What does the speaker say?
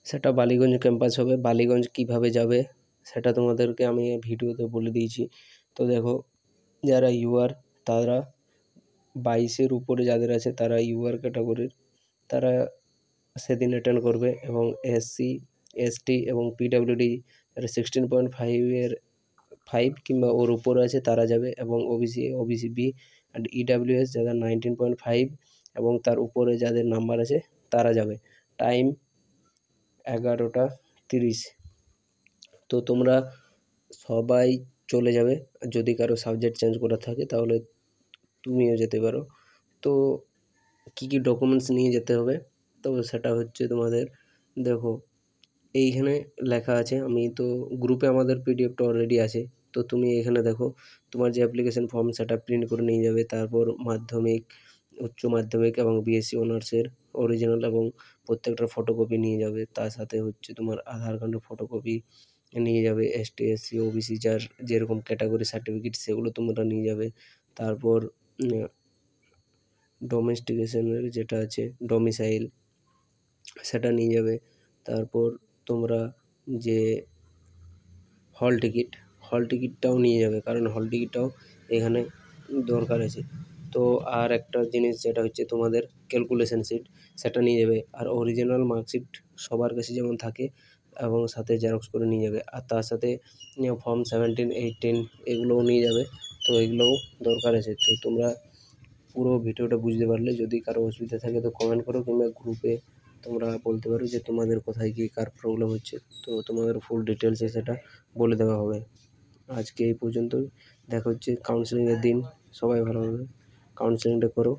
সেটা বালিগঞ্জ ক্যাম্পাস হবে। বালিগঞ্জ কীভাবে যাবে সেটা তোমাদেরকে আমি ভিডিওতে বলে দিয়েছি। তো দেখো, যারা ইউআর তারা 22-এর উপরে যাদের আছে তারা ইউআর ক্যাটাগরির, তারা সেদিন অ্যাটেন্ড করবে। এবং এসসি, এসটি এবং পিডাব্লিউডি যারা 16.5 কিংবা ওর উপর আছে তারা যাবে। এবং OBC, OBC B and EWS যারা 19.5 এবং তার উপরে যাদের নাম্বার আছে তারা যাবে। টাইম 11:30। তো তোমরা সবাই চলে যাবে। যদি কারো সাবজেক্ট চেঞ্জ করা থাকে তাহলে তুমিও যেতে পারো। তো কী কী ডকুমেন্টস নিয়ে যেতে হবে, তো সেটা হচ্ছে তোমাদের দেখো এইখানে লেখা আছে। আমি তো গ্রুপে আমাদের পিডিএফটা অলরেডি আছে। তো তুমি এখানে দেখো তোমার যে অ্যাপ্লিকেশন ফর্ম সেটা প্রিন্ট করে নিয়ে যাবে। তারপর মাধ্যমিক, উচ্চ মাধ্যমিক এবং বিএসসি অনার্সের অরিজিনাল এবং প্রত্যেকটার ফটোকপি নিয়ে যাবে। তার সাথে হচ্ছে তোমার আধার কার্ডের ফটোকপি নিয়ে যাবে। এসটি, এসসি, ওবিসি যার যেরকম ক্যাটাগরি সার্টিফিকেট সেগুলো তোমরা নিয়ে যাবে। তারপর ডোমেস্টিকেশনের যেটা আছে ডোমিসাইল সেটা নিয়ে যাবে। তারপর তোমরা যে হল টিকিটটাও নিয়ে যাবে, কারণ হল টিকিটটাও এখানে দরকার আছে। তো আর একটা জিনিস যেটা হচ্ছে তোমাদের ক্যালকুলেশন শিট, সেটা নিয়ে যাবে। আর অরিজিনাল মার্কশিট সবার কাছে যেমন থাকে এবং সাথে জেরক্স করে নিয়ে যাবে। আর তার সাথে ফর্ম 17, 18 এগুলোও নিয়ে যাবে। তো এগুলোও দরকার আছে। তো তোমরা পুরো ভিডিওটা বুঝতে পারলে, যদি কারো অসুবিধা থাকে তো কমেন্ট করো, কিংবা গ্রুপে তোমরা বলতে পারো যে তোমাদের কোথায় কী কার প্রবলেম হচ্ছে। তো তোমাদের ফুল ডিটেলসে সেটা বলে দেওয়া হবে। আজকে এই পর্যন্তই। দেখা হচ্ছে কাউন্সেলিংয়ের দিন। সবাই ভালোভাবে কাউন্সেলিংটা করো।